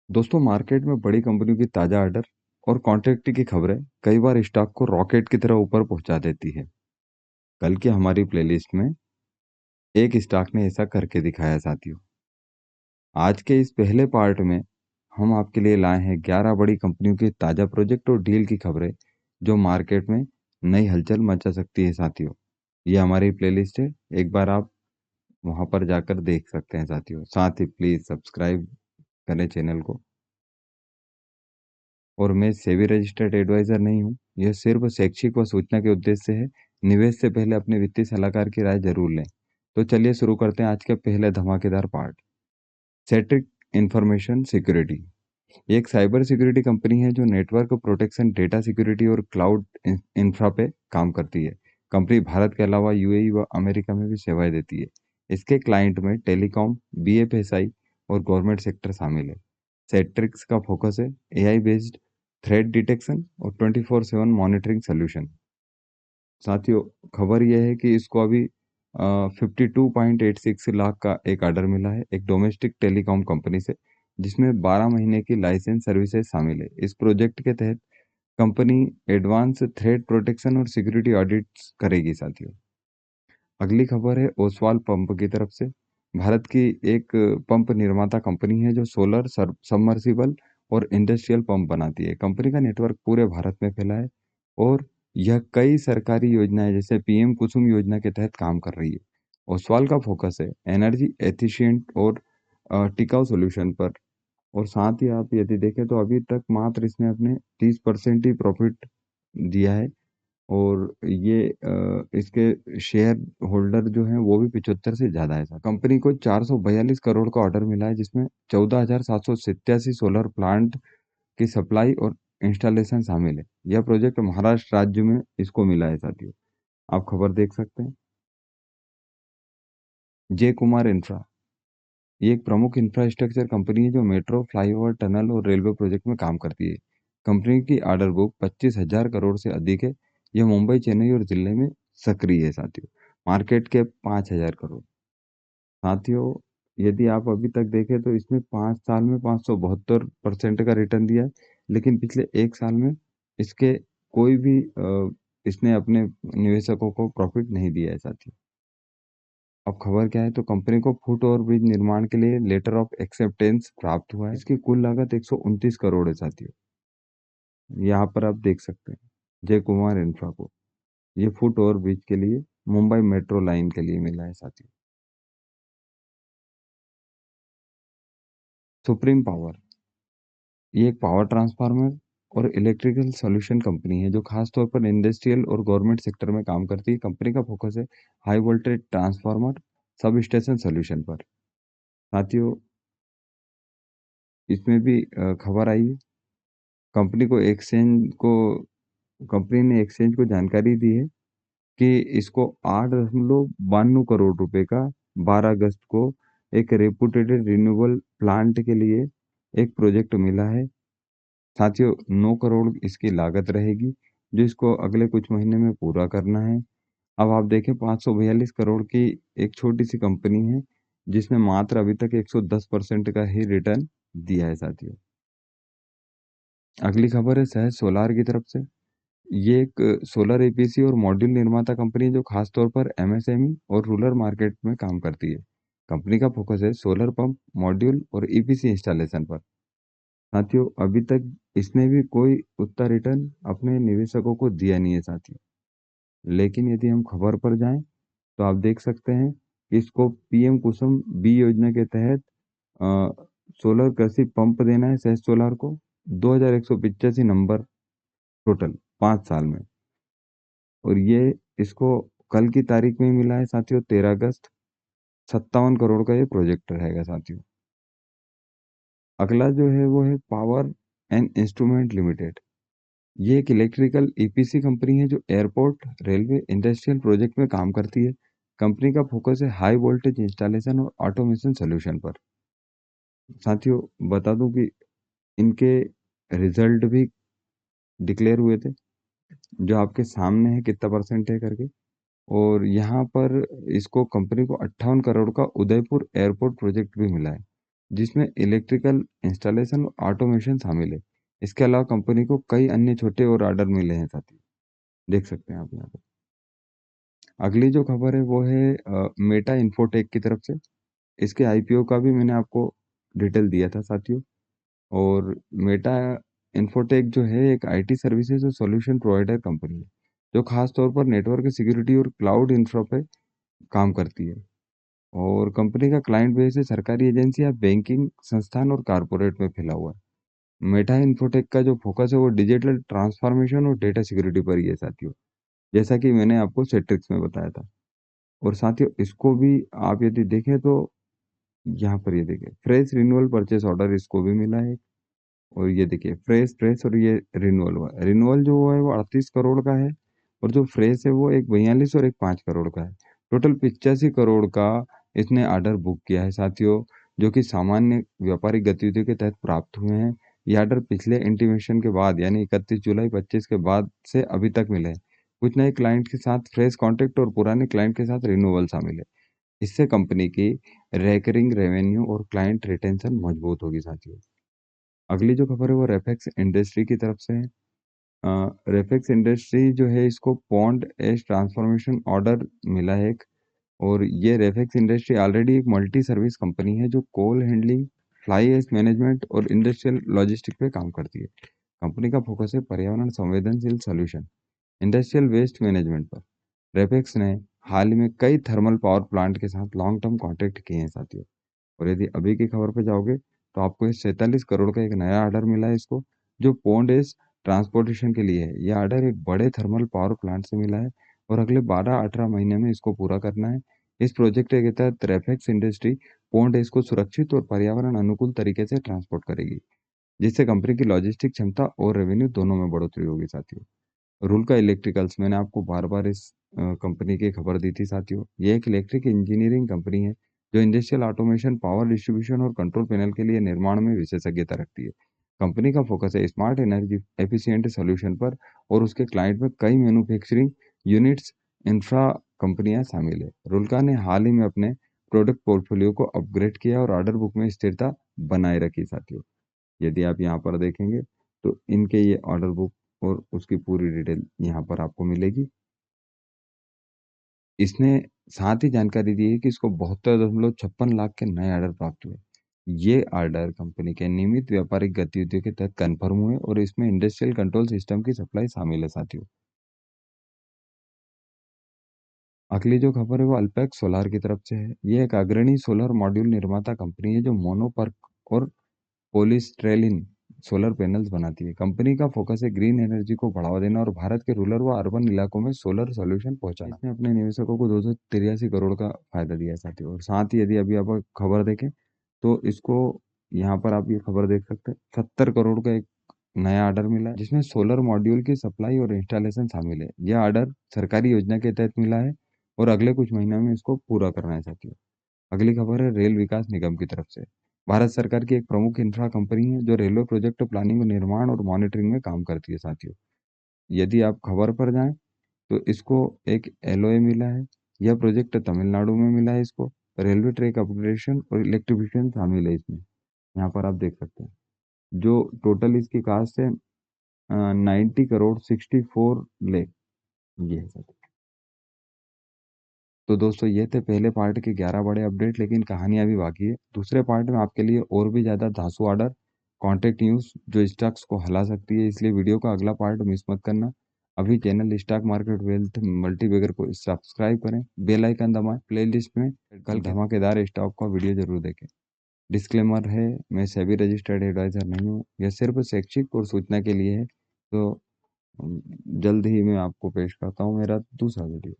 दोस्तों, मार्केट में बड़ी कंपनियों की ताजा ऑर्डर और कॉन्ट्रैक्ट की खबरें कई बार स्टॉक को रॉकेट की तरह ऊपर पहुंचा देती है। कल की हमारी प्लेलिस्ट में एक स्टॉक ने ऐसा करके दिखाया साथियों। आज के इस पहले पार्ट में हम आपके लिए लाए हैं 11 बड़ी कंपनियों की ताजा प्रोजेक्ट और डील की खबरें जो मार्केट में नई हलचल मचा सकती है साथियों। ये हमारी प्लेलिस्ट है, एक बार आप वहां पर जाकर देख सकते हैं साथियों। साथ ही प्लीज सब्सक्राइब करें चैनल को। और मैं सेबी रजिस्टर्ड एडवाइजर नहीं हूँ। यह सिर्फ शैक्षिक व सूचना के उद्देश्य से है। निवेश से पहले अपने वित्तीय सलाहकार की राय जरूर लें। तो चलिए शुरू करते हैं आज के पहले धमाकेदार पार्ट। सेट्रिक इंफॉर्मेशन सिक्योरिटी एक साइबर सिक्योरिटी कंपनी है जो नेटवर्क प्रोटेक्शन, डेटा सिक्योरिटी और क्लाउड इंफ्रा पे काम करती है। कंपनी भारत के अलावा यूएई व अमेरिका में भी सेवाएं देती है। इसके क्लाइंट में टेलीकॉम, बीएफएसआई और गवर्नमेंट सेक्टर शामिल है। सेट्रिक्स का फोकस है एआई बेस्ड थ्रेट डिटेक्शन और 24/7 मॉनिटरिंग सोल्यूशन। साथियों, खबर यह है कि इसको अभी 52.86 लाख का एक ऑर्डर मिला है एक डोमेस्टिक टेलीकॉम कंपनी से, जिसमें 12 महीने की लाइसेंस सर्विसेज शामिल है। इस प्रोजेक्ट के तहत कंपनी एडवांस थ्रेट प्रोटेक्शन और सिक्योरिटी ऑडिट्स करेगी साथियों। अगली खबर है ओसवाल पंप की तरफ से। भारत की एक पंप निर्माता कंपनी है जो सोलर सबमर्सिबल और इंडस्ट्रियल पंप बनाती है। कंपनी का नेटवर्क पूरे भारत में फैला है और यह कई सरकारी योजनाएं जैसे पीएम कुसुम योजना के तहत काम कर रही है। ओसवाल का फोकस है एनर्जी एफिशिएंट और टिकाऊ सॉल्यूशन पर। और साथ ही आप यदि देखें तो अभी तक मात्र इसने अपने 30% ही प्रॉफिट दिया है। और ये इसके शेयर होल्डर जो हैं वो भी 75 से ज्यादा है। कंपनी को 442 करोड़ का ऑर्डर मिला है, जिसमें 14,787 सोलर प्लांट की सप्लाई और इंस्टॉलेशन शामिल है। यह प्रोजेक्ट महाराष्ट्र राज्य में इसको मिला है साथियों। आप खबर देख सकते हैं। जय कुमार इंफ्रा ये एक प्रमुख इंफ्रास्ट्रक्चर कंपनी है जो मेट्रो, फ्लाईओवर, टनल और रेलवे प्रोजेक्ट में काम करती है। कंपनी की ऑर्डर बुक 25,000 करोड़ से अधिक है। यह मुंबई, चेन्नई और दिल्ली में सक्रिय है साथियों। मार्केट के 5,000 करोड़। साथियों, यदि आप अभी तक देखें तो इसमें 5 साल में 572% का रिटर्न दिया है। लेकिन पिछले एक साल में इसके कोई भी इसने अपने निवेशकों को प्रॉफिट नहीं दिया है साथियों। अब खबर क्या है तो कंपनी को फुट ओवर ब्रिज निर्माण के लिए लेटर ऑफ एक्सेप्टेंस प्राप्त हुआ है। इसकी कुल लागत 129 करोड़ है साथियों। यहाँ पर आप देख सकते हैं जय कुमार इंफ्रा को ये फुट ओवर ब्रिज के लिए मुंबई मेट्रो लाइन के लिए मिला है साथियों। सुप्रीम पावर ये एक पावर ट्रांसफार्मर और इलेक्ट्रिकल सॉल्यूशन कंपनी है जो खास तौर पर इंडस्ट्रियल और गवर्नमेंट सेक्टर में काम करती है। कंपनी का फोकस है high voltage transformer, sub station solution पर। साथियों, इसमें भी खबर आई है। कंपनी को एक्सचेंज को कंपनी ने एक्सचेंज को जानकारी दी है कि इसको 8.92 करोड़ रुपए का 12 अगस्त को एक रेपुटेड रिन्यूएबल प्लांट के लिए एक प्रोजेक्ट मिला है। साथियों, 9 करोड़ इसकी लागत रहेगी जो इसको अगले कुछ महीने में पूरा करना है। अब आप देखें 542 करोड़ की एक छोटी सी कंपनी है जिसने मात्र अभी तक 110% का ही रिटर्न दिया है साथियों। अगली खबर है सहज सोलार की तरफ से। ये एक सोलर एपीसी और मॉड्यूल निर्माता कंपनी है जो खास तौर पर एमएसएमई और रूरल मार्केट में काम करती है। कंपनी का फोकस है सोलर पंप, मॉड्यूल और ईपीसी इंस्टॉलेशन पर। साथियों, अभी तक इसने भी कोई उतना रिटर्न अपने निवेशकों को दिया नहीं है साथियों। लेकिन यदि हम खबर पर जाएं तो आप देख सकते हैं कि इसको पीएम कुसुम बी योजना के तहत सोलर कृषि पंप देना है सहज सोलार को। 2,185 नंबर टोटल 5 साल में। और ये इसको कल की तारीख में मिला है साथियों 13 अगस्त। 57 करोड़ का ये प्रोजेक्ट रहेगा साथियों। अगला जो है वो है पावर एंड इंस्ट्रूमेंट लिमिटेड। ये एक इलेक्ट्रिकल ईपीसी कंपनी है जो एयरपोर्ट, रेलवे, इंडस्ट्रियल प्रोजेक्ट में काम करती है। कंपनी का फोकस है हाई वोल्टेज इंस्टॉलेशन और ऑटोमेशन सोल्यूशन पर। साथियों, बता दूं कि इनके रिजल्ट भी डिक्लेयर हुए थे जो आपके सामने है कितना परसेंट है करके। और यहाँ पर इसको कंपनी को 58 करोड़ का उदयपुर एयरपोर्ट प्रोजेक्ट भी मिला है। जिसमें इलेक्ट्रिकल इंस्टॉलेशन और ऑटोमेशन शामिल है। इसके अलावा कंपनी को कई अन्य छोटे और ऑर्डर मिले हैं साथी, देख सकते हैं आप यहाँ पे। अगली जो खबर है वो है मेटा इन्फोटेक की तरफ से। इसके आईपीओ का भी मैंने आपको डिटेल दिया था साथियों। और मेटा इन्फोटेक जो है एक आईटी सर्विसेज और सॉल्यूशन प्रोवाइडर कंपनी है, जो खास तौर पर नेटवर्क सिक्योरिटी और क्लाउड इंफ्रा पे काम करती है। और कंपनी का क्लाइंट बेस है सरकारी एजेंसियां, बैंकिंग संस्थान और कारपोरेट में फैला हुआ है। मेटा इन्फोटेक का जो फोकस है वो डिजिटल ट्रांसफॉर्मेशन और डेटा सिक्योरिटी पर ही है साथियों, जैसा कि मैंने आपको सेट्रिक्स में बताया था। और साथियों इसको भी आप यदि देखें तो यहाँ पर ये देखें फ्रेश रिन्यूअल परचेस ऑर्डर इसको भी मिला है। और ये देखिए फ्रेश फ्रेश और ये रिन्यूअल हुआ, रिन्यूअल जो हुआ है वो 38 करोड़ का है। और जो फ्रेश है वो एक 42 और एक 5 करोड़ का है। टोटल 85 करोड़ का इसने ऑर्डर बुक किया है साथियों, जो कि सामान्य व्यापारिक गतिविधियों के तहत प्राप्त हुए हैं। ये ऑर्डर पिछले इंटीमेशन के बाद यानी 31 जुलाई 25 के बाद से अभी तक मिले हैं। कुछ नए क्लाइंट के साथ फ्रेश कॉन्ट्रैक्ट और पुराने क्लाइंट के साथ रिन्यूअल शामिल है। इससे कंपनी की रेकरिंग रेवेन्यू और क्लाइंट रिटेंशन मजबूत होगी साथियों। अगली जो खबर है वो रेफेक्स इंडस्ट्री की तरफ से है। रेफेक्स इंडस्ट्री जो है इसको पॉन्ड एश ट्रांसफॉर्मेशन ऑर्डर मिला है एक। और ये रेफेक्स इंडस्ट्री ऑलरेडी एक मल्टी सर्विस कंपनी है जो coal handling, fly ash management और इंडस्ट्रियल लॉजिस्टिक पे काम करती है। कंपनी का फोकस है पर्यावरण संवेदनशील सॉल्यूशन, इंडस्ट्रियल वेस्ट मैनेजमेंट पर। रेफेक्स ने हाल ही में कई थर्मल पावर प्लांट के साथ लॉन्ग टर्म कॉन्ट्रैक्ट किए हैं साथियों। और यदि अभी की खबर पे जाओगे तो आपको ये 47 करोड़ का एक नया ऑर्डर मिला है इसको, जो पोंडेस ट्रांसपोर्टेशन के लिए है। यह ऑर्डर एक बड़े थर्मल पावर प्लांट से मिला है और अगले 12-18 महीने में इसको पूरा करना है। इस प्रोजेक्ट के तहत रेफेक्स इंडस्ट्री पोंडेस को सुरक्षित और पर्यावरण अनुकूल तरीके से ट्रांसपोर्ट करेगी, जिससे कंपनी की लॉजिस्टिक क्षमता और रेवेन्यू दोनों में बढ़ोतरी होगी साथियों। रुलका इलेक्ट्रिकल्स, मैंने आपको बार-बार इस कंपनी की खबर दी थी साथियों। ये एक इलेक्ट्रिक इंजीनियरिंग कंपनी है, जो इंडस्ट्रियल ऑटोमेशन, पावर डिस्ट्रीब्यूशन और कंट्रोल पैनल के लिए निर्माण में विशेषज्ञता रखती है। कंपनी का फोकस है स्मार्ट एनर्जी एफिशिएंट सॉल्यूशन पर और उसके क्लाइंट में कई मैन्युफैक्चरिंग यूनिट्स, इंफ्रा कंपनियां शामिल है। रुलका ने हाल ही में अपने प्रोडक्ट पोर्टफोलियो को अपग्रेड किया और ऑर्डर बुक में स्थिरता बनाए रखी साथियों। यदि आप यहाँ पर देखेंगे तो इनके ये ऑर्डर बुक और उसकी पूरी डिटेल यहाँ पर आपको मिलेगी। इसने साथ ही जानकारी दी है कि इसको 72.56 लाख के नए ऑर्डर प्राप्त हुए। ये ऑर्डर कंपनी के नियमित व्यापारिक गतिविधियों के तहत कन्फर्म हुए और इसमें इंडस्ट्रियल कंट्रोल सिस्टम की सप्लाई शामिल है साथियों। अगली जो खबर है वो अल्पेक्स सोलार की तरफ से है। ये एक अग्रणी सोलर मॉड्यूल निर्माता कंपनी है जो मोनोपर्क और पॉलीस्ट्रेलिन सोलर पैनल्स बनाती है। कंपनी का फोकस है ग्रीन एनर्जी को बढ़ावा देना और भारत के रूरल व अर्बन इलाकों में सोलर सॉल्यूशन पहुंचाना। इसने अपने निवेशकों को 283 करोड़ का फायदा दिया है साथियों। और साथ ही यदि अभी आप खबर देखें तो इसको यहाँ पर आप ये खबर देख सकते हैं, 70 करोड़ का एक नया ऑर्डर मिला है, जिसमें सोलर मॉड्यूल की सप्लाई और इंस्टॉलेशन शामिल है। यह ऑर्डर सरकारी योजना के तहत मिला है और अगले कुछ महीनों में इसको पूरा करना है साथियों। अगली खबर है रेल विकास निगम की तरफ से। भारत सरकार की एक प्रमुख इंफ्रा कंपनी है जो रेलवे प्रोजेक्ट प्लानिंग, निर्माण और मॉनिटरिंग में काम करती है साथियों। यदि आप खबर पर जाएं तो इसको एक एलओए मिला है। यह प्रोजेक्ट तमिलनाडु में मिला है इसको। रेलवे ट्रैक अपग्रेडेशन और इलेक्ट्रिफिकेशन शामिल है इसमें। यहाँ पर आप देख सकते हैं जो टोटल इसकी कास्ट है 90 करोड़ 64 लाख, ये है सर। तो दोस्तों ये थे पहले पार्ट के 11 बड़े अपडेट, लेकिन कहानी अभी बाकी है। दूसरे पार्ट में आपके लिए और भी ज़्यादा धांसू ऑर्डर, कॉन्ट्रैक्ट न्यूज़ जो स्टॉक्स को हिला सकती है, इसलिए वीडियो का अगला पार्ट मिस मत करना। अभी channel stock market wealth multibagger को सब्सक्राइब करें, बेल आइकन दबाएं, प्लेलिस्ट में कल धमाकेदार स्टॉक का वीडियो जरूर देखें। डिस्क्लेमर है, मैं सेबी रजिस्टर्ड एडवाइजर नहीं हूँ, यह सिर्फ शैक्षिक और सूचना के लिए है। तो जल्द ही मैं आपको पेश करता हूँ मेरा दूसरा वीडियो।